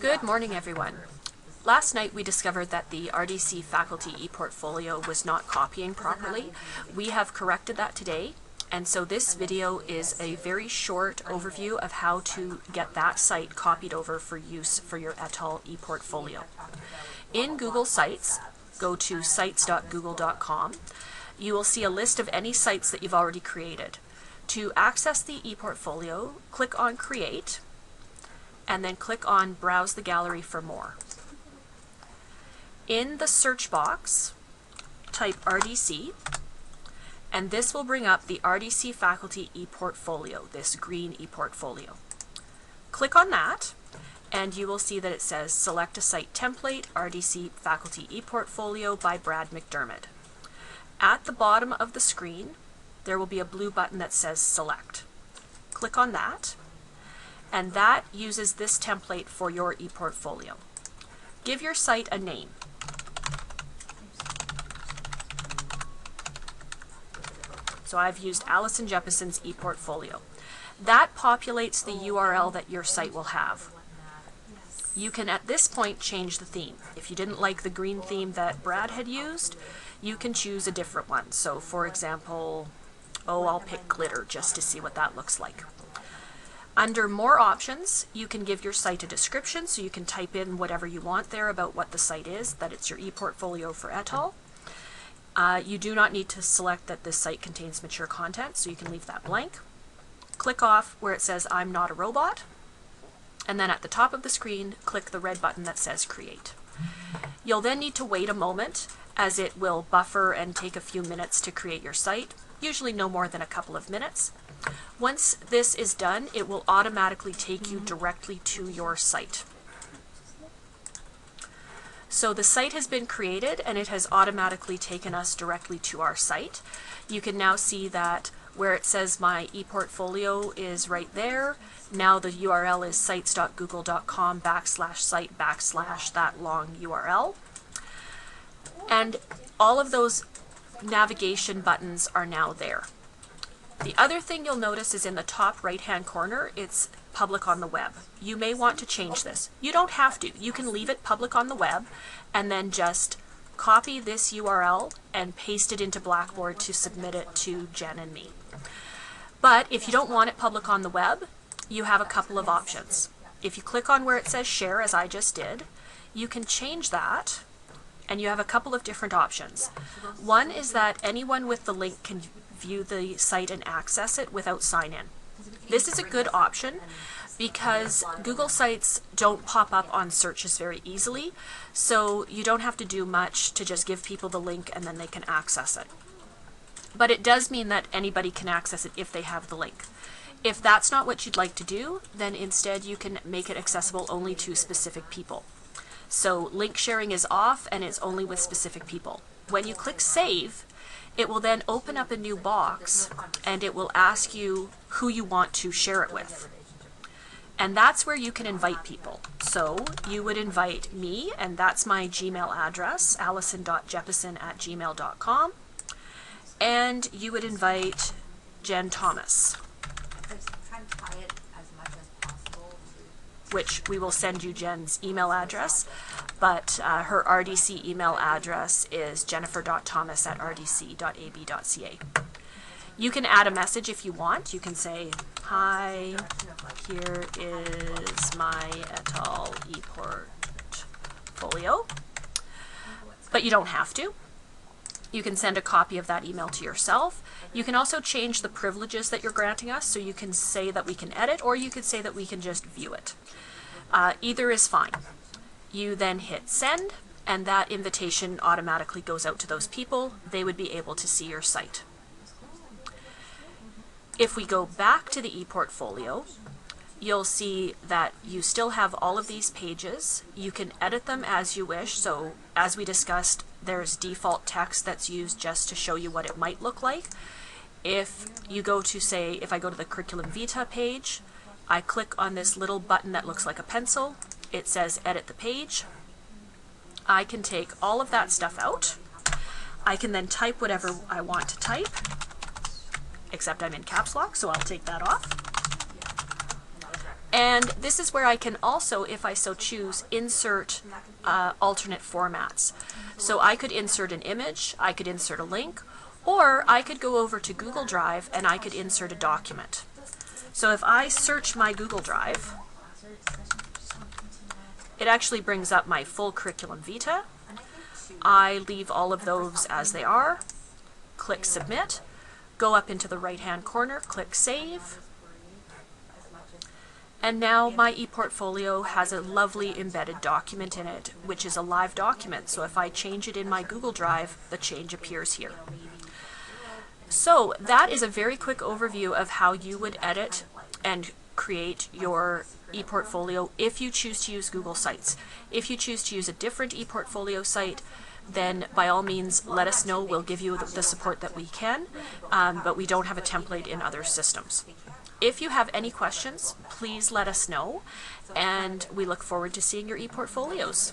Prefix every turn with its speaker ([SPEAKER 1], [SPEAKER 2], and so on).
[SPEAKER 1] Good morning, everyone. Last night we discovered that the RDC faculty ePortfolio was not copying properly. We have corrected that today, and so this video is a very short overview of how to get that site copied over for use for your Etal ePortfolio. In Google Sites, go to sites.google.com. You will see a list of any sites that you've already created. To access the ePortfolio, click on Create, and then click on Browse the Gallery for more. In the search box, type RDC, and this will bring up the RDC Faculty ePortfolio, this green ePortfolio. Click on that, and you will see that it says Select a Site Template, RDC Faculty ePortfolio by Brad McDermott. At the bottom of the screen, there will be a blue button that says Select. Click on that, and that uses this template for your ePortfolio. Give your site a name. So I've used Alison Jeppesen's ePortfolio. That populates the URL that your site will have. You can at this point change the theme. If you didn't like the green theme that Brad had used, you can choose a different one. So for example, I'll pick glitter just to see what that looks like. Under More Options, you can give your site a description, so you can type in whatever you want there about what the site is, that it's your ePortfolio for Etal. You do not need to select that this site contains mature content, so you can leave that blank. Click off where it says I'm not a robot, and then at the top of the screen, click the red button that says Create. You'll then need to wait a moment as it will buffer and take a few minutes to create your site, usually no more than a couple of minutes. Once this is done, it will automatically take you directly to your site. So the site has been created and it has automatically taken us directly to our site. You can now see that where it says my ePortfolio is right there. Now the URL is sites.google.com/site/ that long URL. And all of those navigation buttons are now there. The other thing you'll notice is in the top right-hand corner, it's public on the web. You may want to change this. You don't have to. You can leave it public on the web and then just copy this URL and paste it into Blackboard to submit it to Jen and me. But if you don't want it public on the web, you have a couple of options. If you click on where it says Share, as I just did, you can change that, and you have a couple of different options. One is that anyone with the link can view the site and access it without sign-in. This is a good option because Google Sites don't pop up on searches very easily, so you don't have to do much to just give people the link and then they can access it. But it does mean that anybody can access it if they have the link. If that's not what you'd like to do, then instead you can make it accessible only to specific people. So link sharing is off and it's only with specific people. When you click Save, it will then open up a new box and it will ask you who you want to share it with. And that's where you can invite people. So you would invite me, and that's my Gmail address, alison.jeppesen@gmail.com. And you would invite Jen Thomas, which we will send you Jen's email address, but her RDC email address is jennifer.thomas@rdc.ab.ca. You can add a message if you want. You can say, hi, here is my Etal ePortfolio, but you don't have to. You can send a copy of that email to yourself. You can also change the privileges that you're granting us, so you can say that we can edit, or you could say that we can just view it. Either is fine. You then hit send, and that invitation automatically goes out to those people. They would be able to see your site. If we go back to the ePortfolio, you'll see that you still have all of these pages. You can edit them as you wish. So as we discussed, there's default text that's used just to show you what it might look like. If you go to, say, if I go to the Curriculum Vitae page, I click on this little button that looks like a pencil. It says Edit the Page. I can take all of that stuff out. I can then type whatever I want to type, except I'm in caps lock, so I'll take that off. And this is where I can also, if I so choose, insert alternate formats. So I could insert an image, I could insert a link, or I could go over to Google Drive and I could insert a document. So if I search my Google Drive, it actually brings up my full curriculum vitae. I leave all of those as they are, click Submit, go up into the right-hand corner, click Save, and now my ePortfolio has a lovely embedded document in it, which is a live document. So if I change it in my Google Drive, the change appears here. So that is a very quick overview of how you would edit and create your ePortfolio if you choose to use Google Sites. If you choose to use a different ePortfolio site, then by all means let us know. We'll give you the support that we can, but we don't have a template in other systems. If you have any questions, please let us know, and we look forward to seeing your ePortfolios.